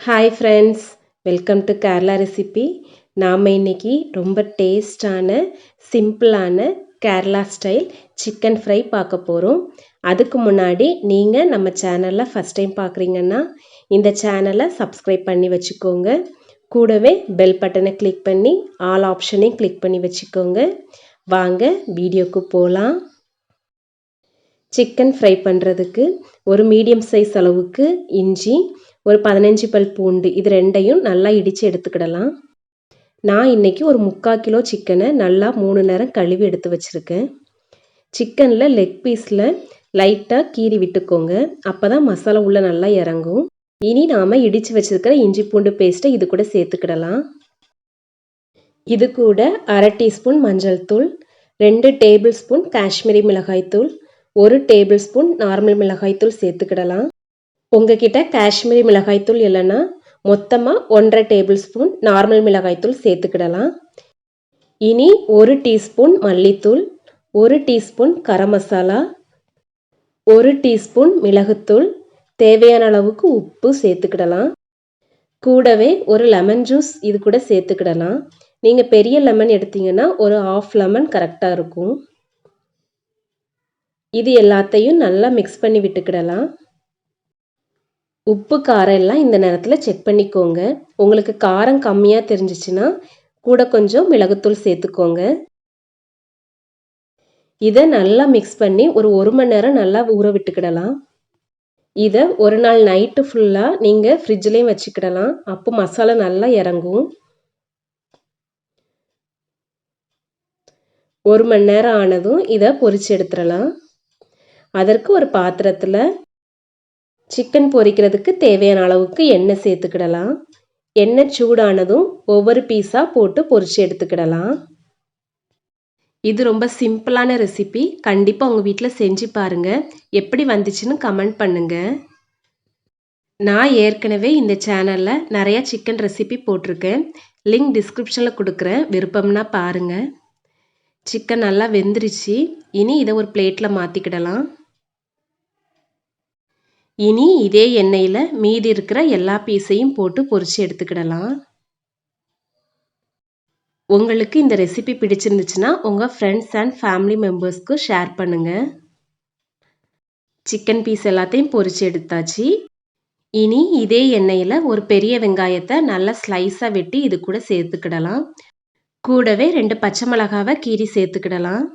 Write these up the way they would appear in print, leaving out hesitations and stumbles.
Hi friends, welcome to Kerala recipe. நாம் இன்றைக்கி ரொம்ப டேஸ்டான சிம்பிளான கேரளா ஸ்டைல் சிக்கன் ஃப்ரை பார்க்க போகிறோம். அதுக்கு முன்னாடி நீங்கள் நம்ம சேனலில் ஃபஸ்ட் டைம் பார்க்குறீங்கன்னா இந்த சேனலை சப்ஸ்கிரைப் பண்ணி வச்சுக்கோங்க. கூடவே பெல் பட்டனை கிளிக் பண்ணி ஆல் ஆப்ஷனையும் கிளிக் பண்ணி வச்சுக்கோங்க. வாங்க வீடியோக்கு போகலாம். சிக்கன் ஃப்ரை பண்ணுறதுக்கு ஒரு மீடியம் சைஸ் அளவுக்கு இஞ்சி, ஒரு 15 பல் பூண்டு, இது ரெண்டையும் நல்லா இடித்து எடுத்துக்கிடலாம். நான் இன்றைக்கி ஒரு 3/4 கிலோ சிக்கனை நல்லா 3 நேரம் கழுவி எடுத்து வச்சுருக்கேன். சிக்கனில் லெக் பீஸில் லைட்டாக கீறி விட்டுக்கோங்க, அப்போ தான் மசாலா உள்ளே நல்லா இறங்கும். இனி நாம் இடித்து வச்சுருக்கிற இஞ்சி பூண்டு பேஸ்ட்டை இது கூட சேர்த்துக்கிடலாம். இது கூட 1/2 டீஸ்பூன் மஞ்சள் தூள், 2 டேபிள் ஸ்பூன் காஷ்மீரி மிளகாய்த்தூள், 1 டேபிள் ஸ்பூன் நார்மல் மிளகாய்த்தூள் சேர்த்துக்கிடலாம். உங்ககிட்ட காஷ்மீரி மிளகாய்த்தூள் இல்லைன்னா மொத்தமாக 1/2 டேபிள் ஸ்பூன் நார்மல் மிளகாய்த்தூள் சேர்த்துக்கிடலாம். இனி 1 டீஸ்பூன் மல்லித்தூள், 1 டீஸ்பூன் கரம் மசாலா, 1 டீஸ்பூன் மிளகுத்தூள், தேவையான அளவுக்கு உப்பு சேர்த்துக்கிடலாம். கூடவே ஒரு லெமன் ஜூஸ் இது கூட சேர்த்துக்கிடலாம். நீங்கள் பெரிய லெமன் எடுத்தீங்கன்னா ஒரு 1/2 லெமன் கரெக்டாக இருக்கும். இது எல்லாத்தையும் நல்லா மிக்ஸ் பண்ணி விட்டுக்கிடலாம். உப்பு காரம் எல்லாம் இந்த நேரத்தில் செக் பண்ணிக்கோங்க. உங்களுக்கு காரம் கம்மியாக தெரிஞ்சிச்சுன்னா கூட கொஞ்சம் மிளகுத்தூள் சேர்த்துக்கோங்க. இதை நல்லா மிக்ஸ் பண்ணி ஒரு 1 மணி நேரம் நல்லா ஊற விட்டுக்கிடலாம். இதை ஒரு நாள் நைட்டு ஃபுல்லாக நீங்கள் ஃப்ரிட்ஜ்லேயும் வச்சுக்கிடலாம். அப்போ மசாலா நல்லா இறங்கும். 1 மணி நேரம் ஆனதும் இதை பொரிச்சு எடுத்துடலாம். அதற்கு ஒரு பாத்திரத்தில் சிக்கன் பொரிக்கிறதுக்கு தேவையான அளவுக்கு எண்ணெய் சேர்த்துக்கிடலாம். எண்ணெய் சூடானதும் ஒவ்வொரு பீஸாக போட்டு பொரிச்சு எடுத்துக்கிடலாம். இது ரொம்ப சிம்பிளான ரெசிபி. கண்டிப்பாக உங்கள் வீட்டில் செஞ்சு பாருங்கள். எப்படி வந்துச்சுன்னு கமெண்ட் பண்ணுங்கள். நான் ஏற்கனவே இந்த சேனலில் நிறையா சிக்கன் ரெசிபி போட்டிருக்கேன். லிங்க் டிஸ்கிரிப்ஷனில் கொடுக்குறேன், விருப்பம்னா பாருங்கள். சிக்கன் நல்லா வெந்துருச்சு. இனி இதை ஒரு பிளேட்டில் மாற்றிக்கிடலாம். இனி இதே எண்ணெயில் மீதி இருக்கிற எல்லா பீஸையும் போட்டு பொரிச்சு எடுத்துக்கிடலாம். உங்களுக்கு இந்த ரெசிபி பிடிச்சிருந்துச்சுன்னா உங்கள் ஃப்ரெண்ட்ஸ் அண்ட் ஃபேமிலி மெம்பர்ஸ்க்கு ஷேர் பண்ணுங்கள். சிக்கன் பீஸ் எல்லாத்தையும் பொரிச்சு எடுத்தாச்சு. இனி இதே எண்ணெயில் ஒரு பெரிய வெங்காயத்தை நல்லா ஸ்லைஸாக வெட்டி இது கூட சேர்த்துக்கிடலாம். கூடவே 2 பச்சை மிளகாவை கீறி சேர்த்துக்கிடலாம்.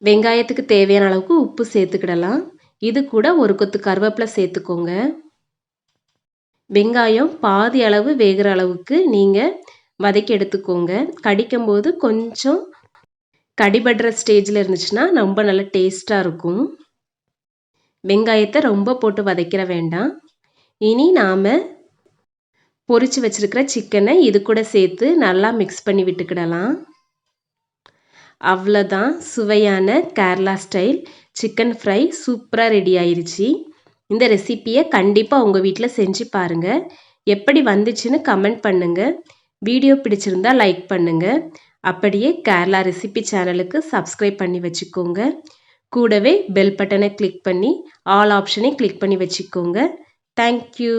வெங்காயத்துக்கு தேவையான அளவுக்கு உப்பு சேர்த்துக்கிடலாம். இது கூட ஒரு கொத்து கருவேப்பிலை சேர்த்துக்கோங்க. வெங்காயம் பாதி அளவு வேகிற அளவுக்கு நீங்கள் வதக்கி எடுத்துக்கோங்க. கடிக்கும்போது கொஞ்சம் கடிபடுற ஸ்டேஜில் இருந்துச்சுன்னா ரொம்ப நல்ல டேஸ்ட்டாக இருக்கும். வெங்காயத்தை ரொம்ப போட்டு வதக்கிற வேண்டாம். இனி நாம் பொரிச்சு வச்சிருக்கிற சிக்கனை இது கூட சேர்த்து நல்லா மிக்ஸ் பண்ணி விட்டுக்கிடலாம். அவ்வளோதான், சுவையான கேரளா ஸ்டைல் சிக்கன் ஃப்ரை சூப்பராக ரெடி ஆயிருச்சு. இந்த ரெசிப்பியை கண்டிப்பாக உங்கள் வீட்டில் செஞ்சு பாருங்கள். எப்படி வந்துச்சுன்னு கமெண்ட் பண்ணுங்கள். வீடியோ பிடிச்சிருந்தா லைக் பண்ணுங்கள். அப்படியே கேரளா ரெசிபி சேனலுக்கு சப்ஸ்கிரைப் பண்ணி வச்சுக்கோங்க. கூடவே பெல் பட்டனை கிளிக் பண்ணி ஆல் ஆப்ஷனை கிளிக் பண்ணி வச்சுக்கோங்க. தேங்க்யூ.